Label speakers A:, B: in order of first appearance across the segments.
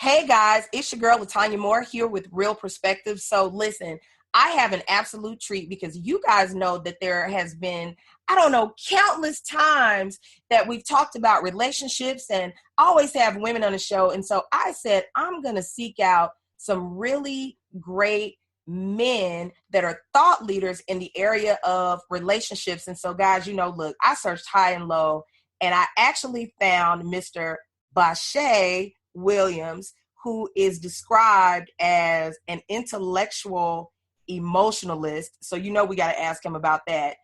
A: Hey guys, it's your girl LeTonya Moore here with Real Perspectives. So listen, I have an absolute treat because you guys know that there has been, countless times that we've talked about relationships and I always have women on the show. And so I said, I'm going to seek out some really great men that are thought leaders in the area of relationships. And so guys, look, I searched high and low and I actually found Mr. Bashea Williams, who is described as an intellectual emotionalist. So we got to ask him about that.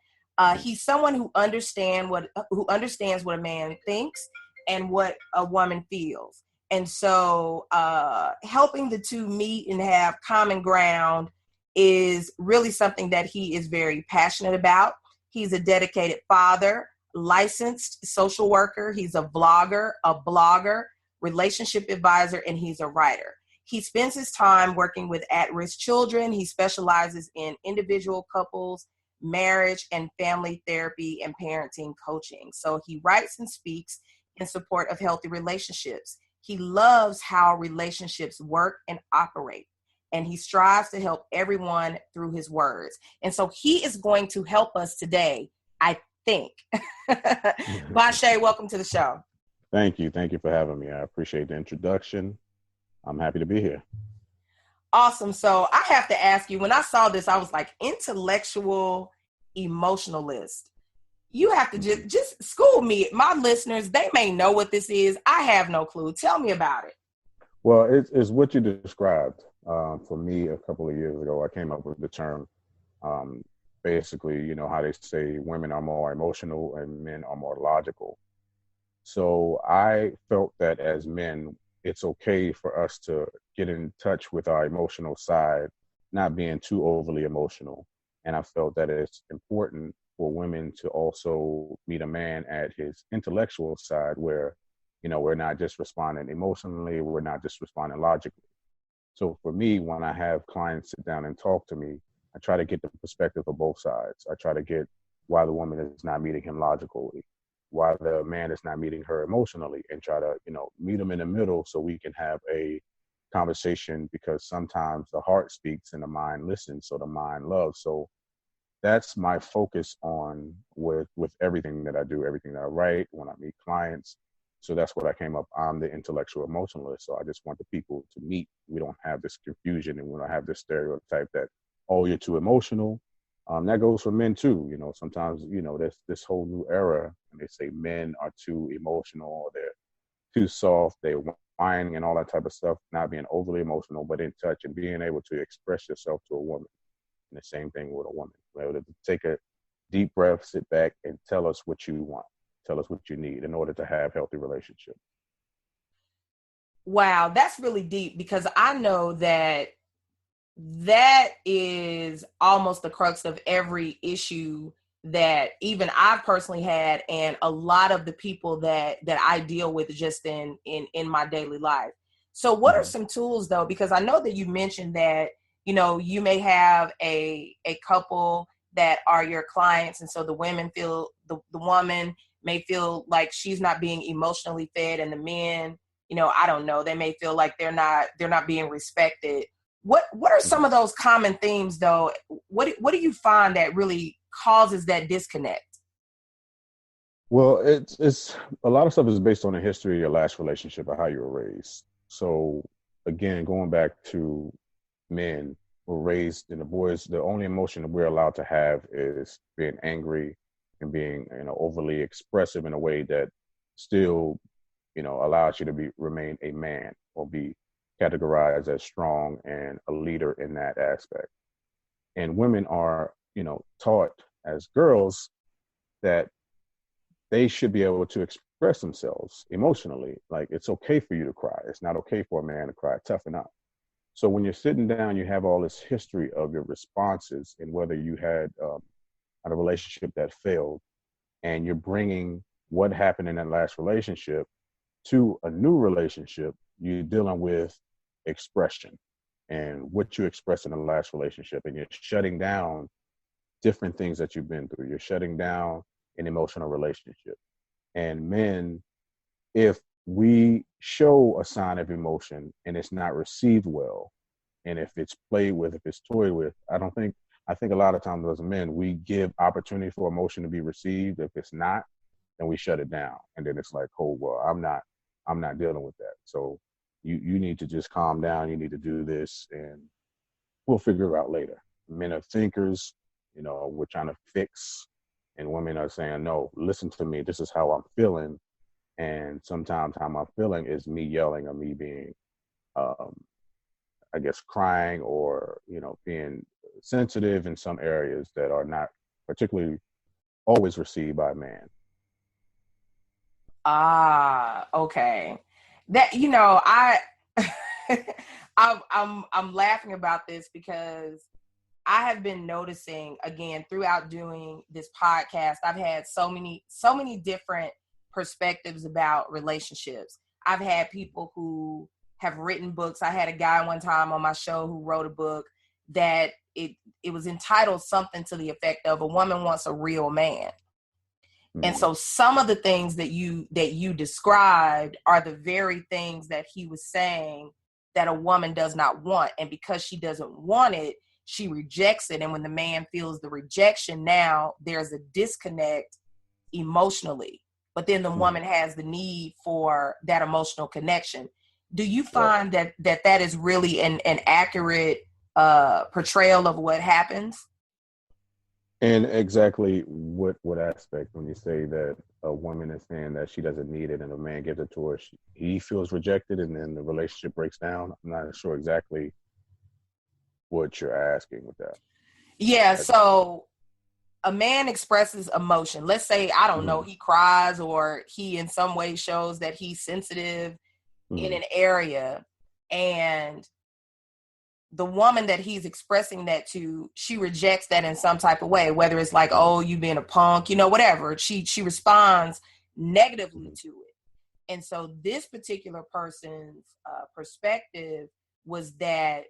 A: He's someone who understands what a man thinks and what a woman feels. And so helping the two meet and have common ground is really something that he is very passionate about. He's a dedicated father, licensed social worker. He's a vlogger, a blogger, relationship advisor, and he's a writer. He spends his time working with at-risk children. He specializes in individual couples, marriage, and family therapy and parenting coaching. So he writes and speaks in support of healthy relationships. He loves how relationships work and operate, and he strives to help everyone through his words. And so he is going to help us today, I think. BaShae, welcome to the show.
B: Thank you. Thank you for having me. I appreciate the introduction. I'm happy to be here.
A: Awesome. So I have to ask you, when I saw this, I was like, intellectual emotionalist. You have to just school me. My listeners, they may know what this is. I have no clue. Tell me about it.
B: Well, it's what you described. For me, a couple of years ago, I came up with the term, basically, how they say women are more emotional and men are more logical. So I felt that as men, it's okay for us to get in touch with our emotional side, not being too overly emotional. And I felt that it's important for women to also meet a man at his intellectual side where, we're not just responding emotionally, we're not just responding logically. So for me, when I have clients sit down and talk to me, I try to get the perspective of both sides. I try to get why the woman is not meeting him logically, why the man is not meeting her emotionally, and try to, meet them in the middle so we can have a conversation, because sometimes the heart speaks and the mind listens, so the mind loves. So that's my focus on with everything that I do, everything that I write, when I meet clients. So that's what I came up. I'm the intellectual emotionalist. So I just want the people to meet. We don't have this confusion and we don't have this stereotype that, oh, you're too emotional. That goes for men too. Sometimes, there's this whole new era and they say men are too emotional or they're too soft, they're whining and all that type of stuff, not being overly emotional, but in touch and being able to express yourself to a woman. And the same thing with a woman, able to take a deep breath, sit back and tell us what you want, tell us what you need in order to have healthy relationships.
A: Wow, that's really deep, because I know that is almost the crux of every issue that even I've personally had, and a lot of the people that I deal with just in my daily life. So what are some tools though? Because I know that you mentioned that, you may have a couple that are your clients. And so the women feel, the woman may feel like she's not being emotionally fed, and the men, I don't know, they may feel like they're not being respected. What are some of those common themes though? What do you find that really causes that disconnect?
B: Well, it's a lot of stuff is based on the history of your last relationship or how you were raised. So again, going back to men were raised, and the boys, the only emotion that we're allowed to have is being angry and being, overly expressive in a way that still, allows you to remain a man or be categorized as strong and a leader in that aspect. And women are, taught as girls that they should be able to express themselves emotionally. Like, it's okay for you to cry. It's not okay for a man to cry. Toughen up. So when you're sitting down, you have all this history of your responses and whether you had a relationship that failed, and you're bringing what happened in that last relationship to a new relationship. You're dealing with expression and what you expressed in the last relationship, and you're shutting down different things that you've been through. You're shutting down an emotional relationship. And men, if we show a sign of emotion and it's not received well, and if it's played with, if it's toyed with, I think a lot of times as men, we give opportunity for emotion to be received. If it's not, then we shut it down. And then it's like, oh, well, I'm not dealing with that. So you need to just calm down. You need to do this and we'll figure it out later. Men are thinkers, we're trying to fix, and women are saying, no, listen to me. This is how I'm feeling. And sometimes how I'm feeling is me yelling or me being, I guess, crying or, being sensitive in some areas that are not particularly always received by a man.
A: Ah, okay. That, I I'm laughing about this because I have been noticing, again, throughout doing this podcast, I've had so many different perspectives about relationships. I've had people who have written books. I had a guy one time on my show who wrote a book that it was entitled something to the effect of "A Woman Wants a Real Man." And so some of the things that you described are the very things that he was saying that a woman does not want. And because she doesn't want it, she rejects it. And when the man feels the rejection, now there's a disconnect emotionally. But then the woman has the need for that emotional connection. Do you find that is really an accurate portrayal of what happens?
B: And exactly what aspect when you say that a woman is saying that she doesn't need it and a man gives it to her, he feels rejected and then the relationship breaks down? I'm not sure exactly what you're asking with that.
A: Yeah, so a man expresses emotion. Let's say, I don't know, he cries or he in some way shows that he's sensitive in an area, and the woman that he's expressing that to, she rejects that in some type of way, whether it's like, oh, you being a punk, whatever. She responds negatively to it. And so this particular person's perspective was that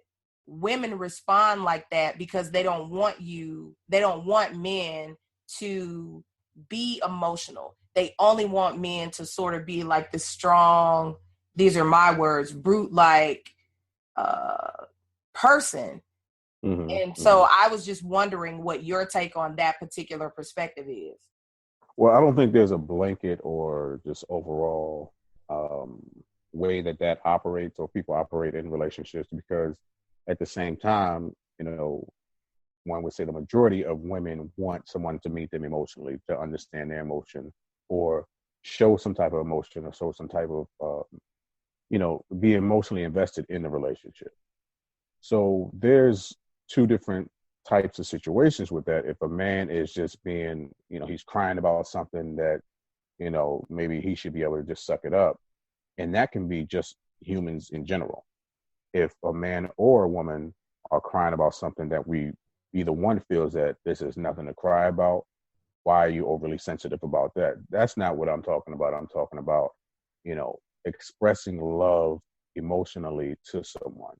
A: women respond like that because they don't want men to be emotional. They only want men to sort of be like the strong, these are my words, brute like person. And so I was just wondering what your take on that particular perspective is.
B: Well, I don't think there's a blanket or just overall way that operates or people operate in relationships, because at the same time, one would say the majority of women want someone to meet them emotionally, to understand their emotion or show some type of emotion or show some type of, be emotionally invested in the relationship. So there's two different types of situations with that. If a man is just being, he's crying about something that, maybe he should be able to just suck it up. And that can be just humans in general. If a man or a woman are crying about something that either one feels that this is nothing to cry about, why are you overly sensitive about that? That's not what I'm talking about. I'm talking about, expressing love emotionally to someone,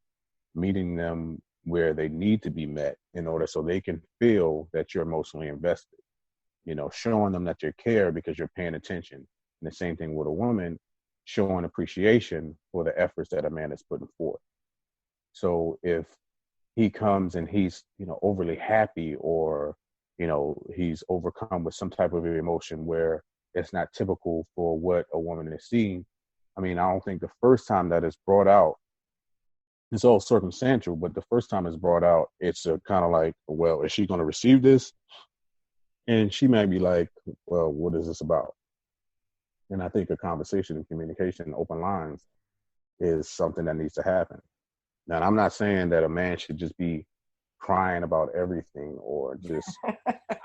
B: meeting them where they need to be met in order so they can feel that you're emotionally invested, showing them that you care because you're paying attention. And the same thing with a woman, showing appreciation for the efforts that a man is putting forth. So if he comes and he's, overly happy or, he's overcome with some type of emotion where it's not typical for what a woman is seeing. I mean, I don't think the first time that is brought out, it's all circumstantial, but the first time it's brought out, it's kind of like, well, is she going to receive this? And she might be like, well, what is this about? And I think a conversation and communication, open lines, is something that needs to happen. Now, I'm not saying that a man should just be crying about everything or just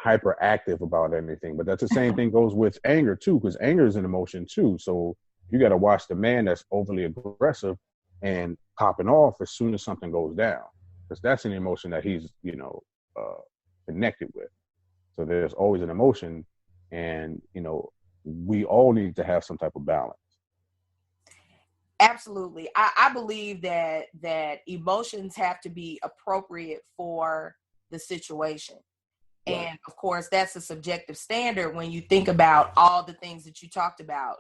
B: hyperactive about anything, but that's the same thing goes with anger too, because anger is an emotion too. So you got to watch the man that's overly aggressive and popping off as soon as something goes down, because that's an emotion that he's, connected with. So there's always an emotion, and, we all need to have some type of balance.
A: Absolutely. I believe that emotions have to be appropriate for the situation.
B: Right.
A: And of course, that's a subjective standard when you think about all the things that you talked about,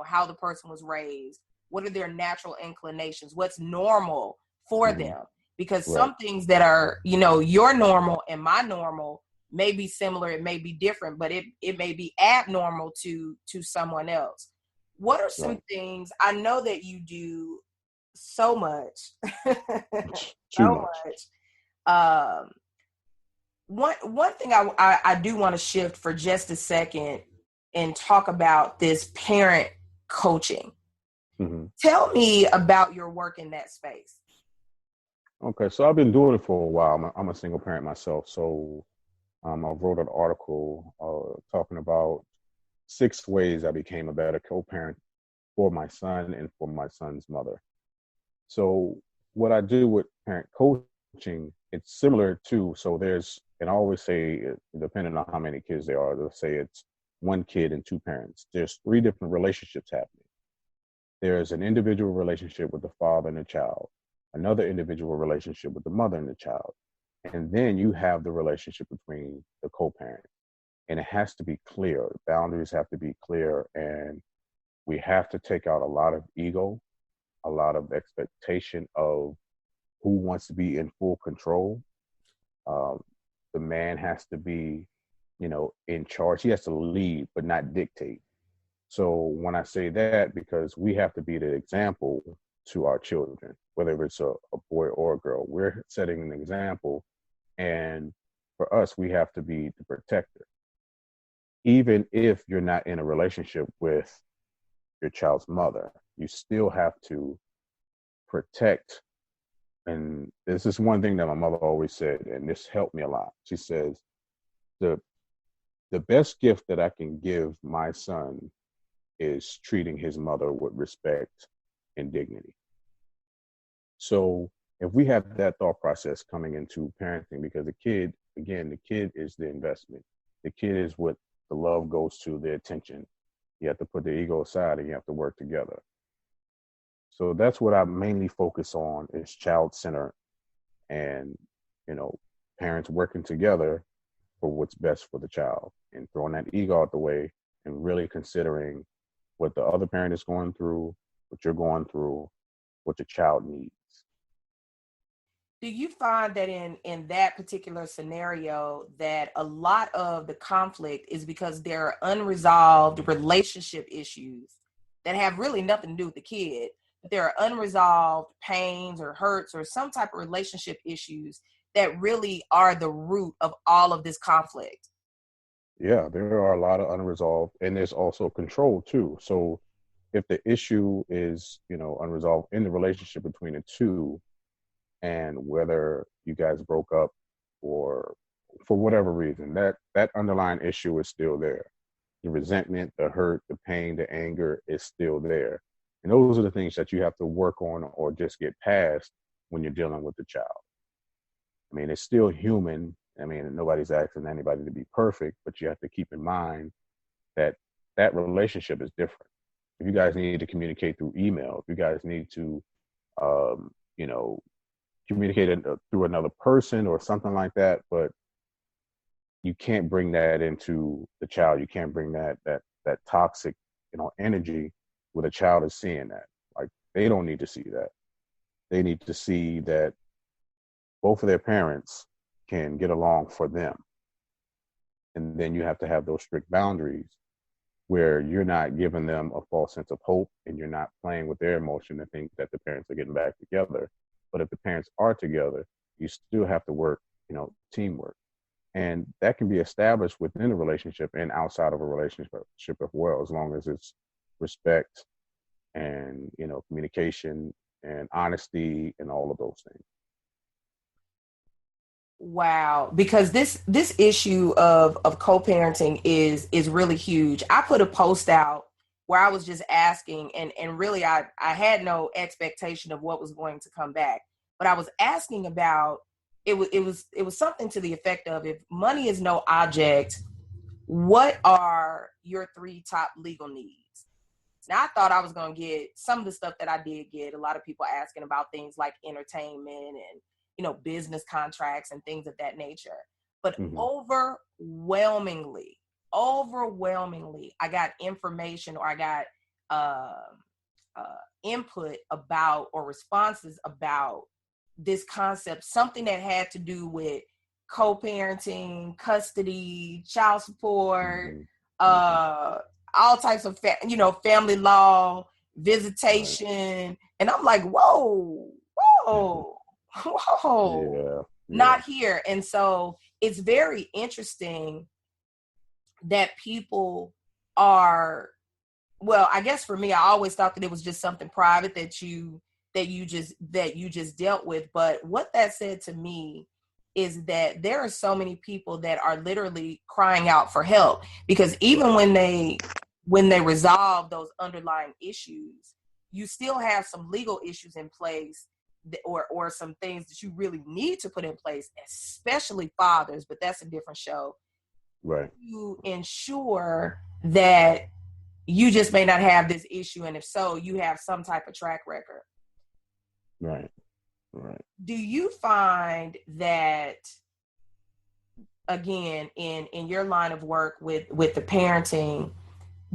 A: how the person was raised, what are their natural inclinations, what's normal for
B: Mm-hmm.
A: them. Because
B: Right.
A: some things that are, your normal and my normal may be similar, it may be different, but it may be abnormal to someone else. What are some
B: Right.
A: things, I know that you do so much,
B: Too
A: so
B: much.
A: much. Um, one thing I do want to shift for just a second and talk about this parent coaching.
B: Mm-hmm.
A: Tell me about your work in that space.
B: Okay, so I've been doing it for a while. I'm a single parent myself, so I wrote an article talking about 6 ways I became a better co-parent for my son and for my son's mother. So what I do with parent coaching, it's similar to, so there's, and I always say, depending on how many kids there are, they'll say it's one kid and two parents. There's 3 different relationships happening. There's an individual relationship with the father and the child, another individual relationship with the mother and the child, and then you have the relationship between the co-parent. And it has to be clear. Boundaries have to be clear, and we have to take out a lot of ego, a lot of expectation of who wants to be in full control. Um, the man has to be, in charge. He has to lead, but not dictate. So when I say that, because we have to be the example to our children, whether it's a boy or a girl, we're setting an example. And for us, we have to be the protector. Even if you're not in a relationship with your child's mother, you still have to protect. And this is one thing that my mother always said, and this helped me a lot. She says, the the best gift that I can give my son is treating his mother with respect and dignity. So if we have that thought process coming into parenting, because the kid, again, the kid is the investment. The kid is what the love goes to, the attention. You have to put the ego aside and you have to work together. So that's what I mainly focus on is child center and, you know, parents working together for what's best for the child and throwing that ego out the way and really considering what the other parent is going through, what you're going through, what your child needs.
A: Do you find that in that particular scenario that a lot of the conflict is because there are unresolved relationship issues that have really nothing to do with the kid, but there are unresolved pains or hurts or some type of relationship issues that really are the root of all of this conflict?
B: Yeah, there are a lot of unresolved, and there's also control too. So if the issue is, unresolved in the relationship between the two, and whether you guys broke up or for whatever reason, that underlying issue is still there. The resentment, the hurt, the pain, the anger is still there. And those are the things that you have to work on or just get past when you're dealing with the child. I mean, it's still human. I mean, nobody's asking anybody to be perfect, but you have to keep in mind that that relationship is different. If you guys need to communicate through email, if you guys need to, um, you know, communicate it through another person or something like that, but you can't bring that into the child. You can't bring that toxic, energy where the child is seeing that. Like they don't need to see that. They need to see that both of their parents can get along for them. And then you have to have those strict boundaries where you're not giving them a false sense of hope and you're not playing with their emotion and think that the parents are getting back together. But if the parents are together, you still have to work, teamwork. And that can be established within a relationship and outside of a relationship as well, as long as it's respect and, communication and honesty and all of those things.
A: Wow, because this issue of co-parenting is really huge. I put a post out where I was just asking, and really I had no expectation of what was going to come back, but I was asking about it was something to the effect of, if money is no object, what are your 3 top legal needs? Now I thought I was going to get some of the stuff that I did get. A lot of people asking about things like entertainment and business contracts and things of that nature. but
B: Mm-hmm.
A: overwhelmingly, I got information, or I got input about, or responses about this concept, something that had to do with co-parenting, custody, child support,
B: Mm-hmm. Mm-hmm.
A: all types of family law,
B: Right.
A: visitation, and I'm like, whoa, whoa, whoa,
B: Yeah. Yeah.
A: not here. And so it's very interesting that people are, well, I guess for me, I always thought that it was just something private that you just dealt with. But what that said to me is that there are so many people that are literally crying out for help, because even
B: Right.
A: when they resolve those underlying issues, you still have some legal issues in place, or some things that you really need to put in place, especially fathers, but that's a different show,
B: Right.
A: to ensure that you just may not have this issue, and if so, you have some type of track record.
B: Right. Right.
A: Do you find that, again, in your line of work with the parenting,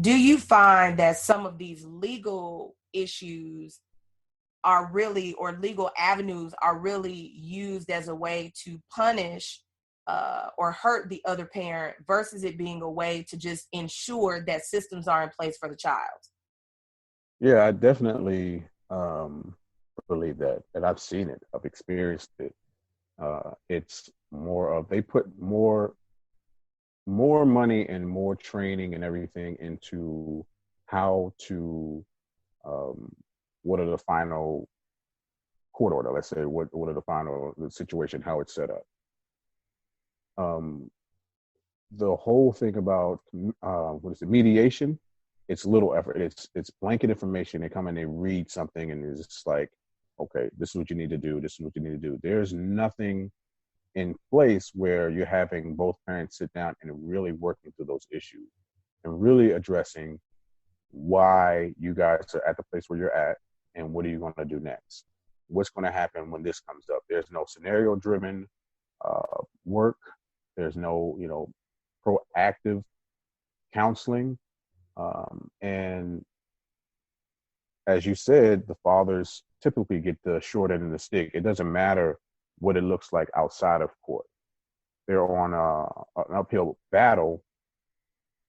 A: do you find that some of these legal issues are really, or legal avenues are really used as a way to punish or hurt the other parent, versus it being a way to just ensure that systems are in place for the child?
B: Yeah, I definitely believe that, and I've seen it. I've experienced it. It's more of, they put more money and more training and everything into how to, um, what are the final court order, let's say, what are the final, the situation, how it's set up. um, the whole thing about what is it, mediation, it's little effort, it's blanket information. They come and they read something and it's just like, okay, this is what you need to do, this is what you need to do. There's nothing in place where you're having both parents sit down and really working through those issues and really addressing why you guys are at the place where you're at, and what are you going to do next, what's going to happen when this comes up. There's no scenario driven work. There's no, proactive counseling. And as you said, the fathers typically get the short end of the stick. It doesn't matter what it looks like outside of court. They're on an uphill battle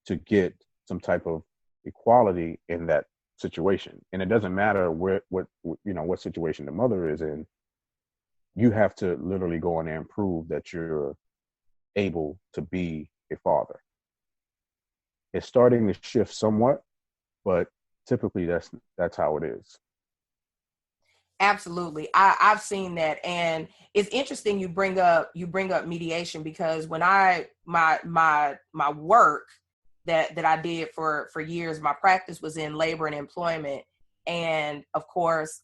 B: to get some type of equality in that situation. And it doesn't matter what situation the mother is in. You have to literally go in there and prove that you're able to be a father. It's starting to shift somewhat, but typically that's how it is.
A: Absolutely. I've seen that. And it's interesting you bring up mediation, because when my work that I did for years, my practice was in labor and employment. And of course,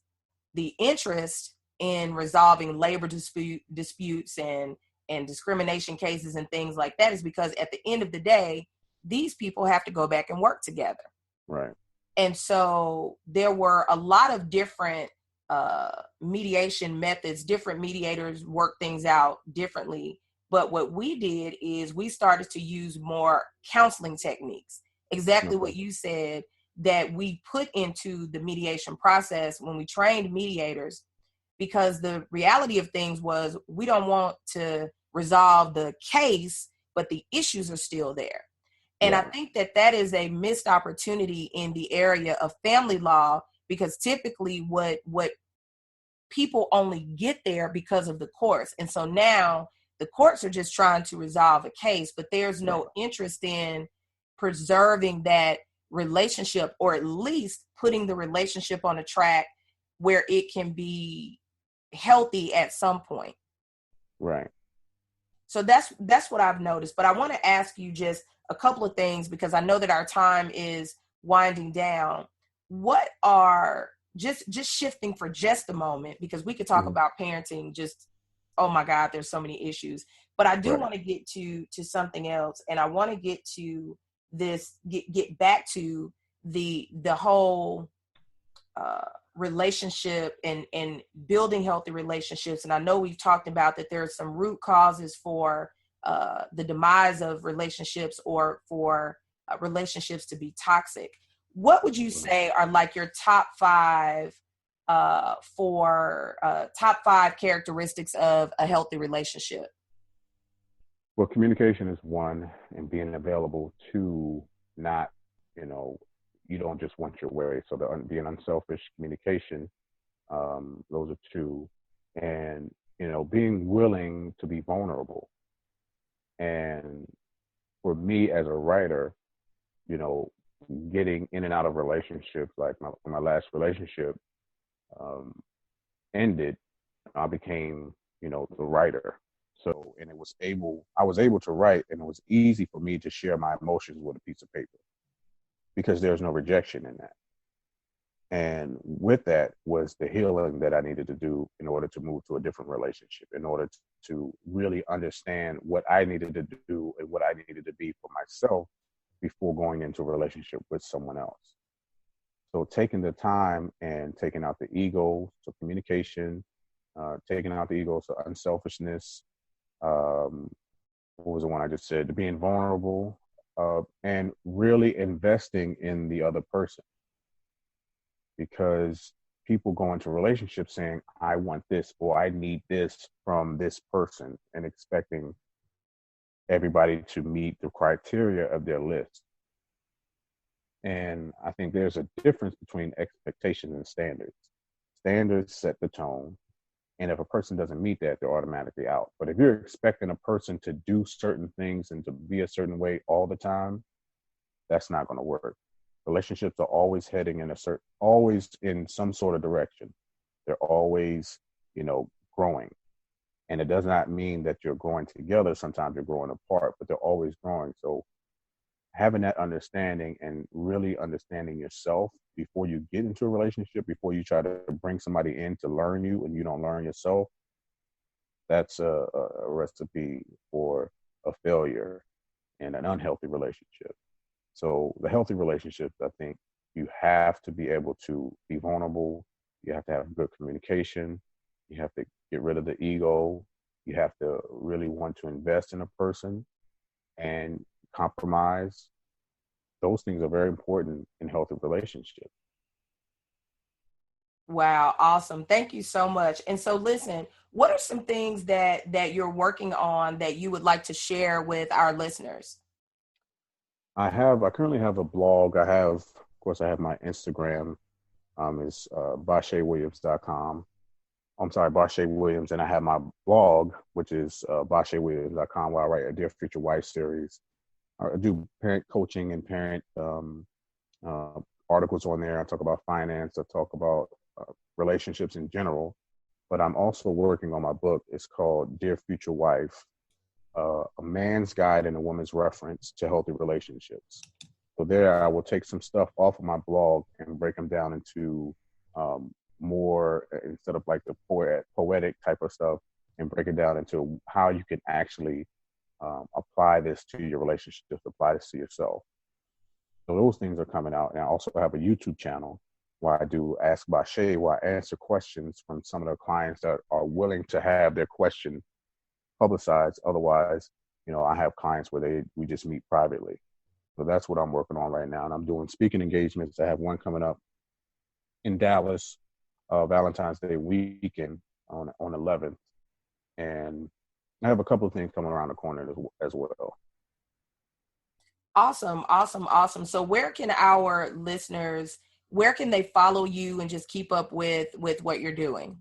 A: the interest in resolving labor disputes and discrimination cases and things like that is because at the end of the day, these people have to go back and work together.
B: Right.
A: And so there were a lot of different mediation methods. Different mediators work things out differently. But what we did is we started to use more counseling techniques. Exactly
B: Okay.
A: what you said, that we put into the mediation process when we trained mediators, because the reality of things was, we don't want to resolve the case, but the issues are still there. And I
B: Right.
A: think that is a missed opportunity in the area of family law, because typically what people only get there because of the courts. And so now the courts are just trying to resolve a case, but there's
B: Right.
A: no interest in preserving that relationship, or at least putting the relationship on a track where it can be healthy at some point.
B: Right.
A: So that's what I've noticed. But I want to ask you just a couple of things, because I know that our time is winding down. What are, just shifting for just a moment, because we could talk
B: Mm-hmm.
A: about parenting, just, oh my God, there's so many issues. But I do
B: Right.
A: want to get to something else, and I want to get to this, get back to the whole relationship and building healthy relationships. And I know we've talked about that there are some root causes for the demise of relationships or for relationships to be toxic. What would you say are like your top five top five characteristics of a healthy relationship?
B: Well, communication is one, and being available. Two, not, you know, you don't just want your way. So being unselfish, communication, those are two. And, being willing to be vulnerable. And for me as a writer, you know, getting in and out of relationships, like my last relationship um, ended, I became, the writer. So, and I was able to write, and it was easy for me to share my emotions with a piece of paper because there's no rejection in that. And with that was the healing that I needed to do in order to move to a different relationship, in order to really understand what I needed to do and what I needed to be for myself before going into a relationship with someone else. So taking the time and taking out the ego, so communication, taking out the ego, so unselfishness, what was the one I just said? The being vulnerable, and really investing in the other person. Because people go into relationships saying, I want this or I need this from this person, and expecting everybody to meet the criteria of their list. And I think there's a difference between expectations and standards. Standards set the tone. And if a person doesn't meet that, they're automatically out. But if you're expecting a person to do certain things and to be a certain way all the time, that's not going to work. Relationships are always heading always in some sort of direction. They're always, growing. And it does not mean that you're growing together. Sometimes you're growing apart, but they're always growing. So having that understanding and really understanding yourself before you get into a relationship, before you try to bring somebody in to learn you and you don't learn yourself, that's a recipe for a failure and an unhealthy relationship. So the healthy relationships, I think you have to be able to be vulnerable. You have to have good communication. You have to get rid of the ego. You have to really want to invest in a person and compromise. Those things are very important in healthy relationships.
A: Wow, awesome. Thank you so much. And so listen, what are some things that you're working on that you would like to share with our listeners?
B: I currently have a blog. Of course, I have my Instagram. Is BaShaeWilliams.com. I'm sorry, Bashea Williams. And I have my blog, which is BaShaeWilliams.com, where I write a Dear Future Wife series. I do parent coaching and parent articles on there. I talk about finance. I talk about relationships in general. But I'm also working on my book. It's called Dear Future Wife, a man's guide and a woman's reference to healthy relationships. So there I will take some stuff off of my blog and break them down into more, instead of like the poetic type of stuff, and break it down into how you can actually apply this to your relationships, apply this to yourself. So those things are coming out. And I also have a YouTube channel where I do Ask BaShae, where I answer questions from some of the clients that are willing to have their question publicized. Otherwise, I have clients where we just meet privately. So that's what I'm working on right now. And I'm doing speaking engagements. I have one coming up in Dallas, Valentine's Day weekend on 11th. And I have a couple of things coming around the corner as well.
A: Awesome, awesome, awesome. So where can they follow you and just keep up with what you're doing?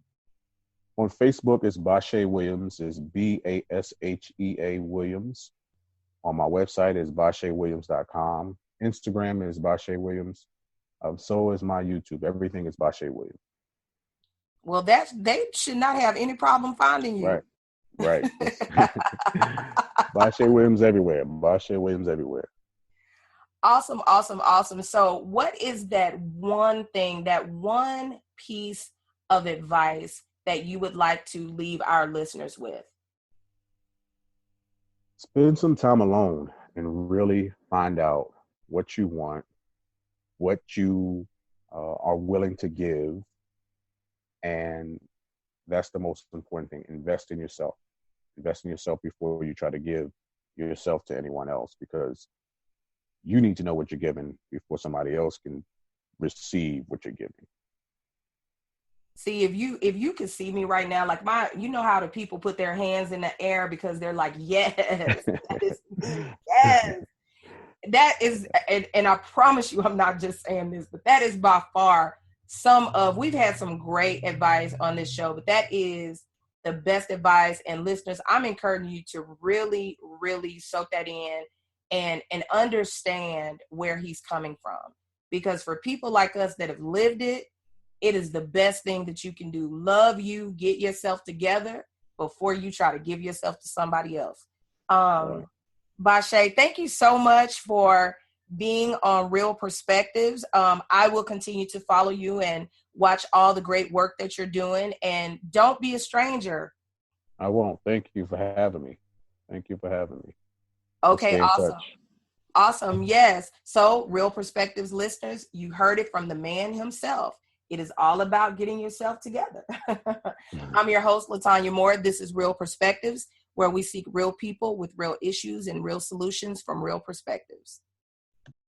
B: On Facebook, it's Bashea Williams, is BASHEA Williams. On my website is BaShaeWilliams.com. Instagram is Bashea Williams. So is my YouTube. Everything is Bashea Williams.
A: Well, they should not have any problem finding you.
B: Right. Bashea Williams everywhere. Bashea Williams everywhere.
A: Awesome, awesome, awesome. So what is that one piece of advice that you would like to leave our listeners with?
B: Spend some time alone and really find out what you want, what you are willing to give. And that's the most important thing. Invest in yourself. Invest in yourself before you try to give yourself to anyone else, because you need to know what you're giving before somebody else can receive what you're giving.
A: See, if you could see me right now, like you know how the people put their hands in the air because they're like, yes, that is me. Yes. That is, and I promise you, I'm not just saying this, but that is by far we've had some great advice on this show, but that is the best advice. And listeners, I'm encouraging you to really, really soak that in and understand where he's coming from. Because for people like us that have lived it, it is the best thing that you can do. Love you, get yourself together before you try to give yourself to somebody else.
B: Right.
A: BaShae, thank you so much for being on Real Perspectives. I will continue to follow you and watch all the great work that you're doing. And don't be a stranger.
B: I won't. Thank you for having me. Thank you for having me. Let's
A: Okay,
B: stay in
A: awesome.
B: touch.
A: Awesome. Yes. So, Real Perspectives listeners, you heard it from the man himself. It is all about getting yourself together. I'm your host, LeTonya Moore. This is Real Perspectives, where we seek real people with real issues and real solutions from real perspectives.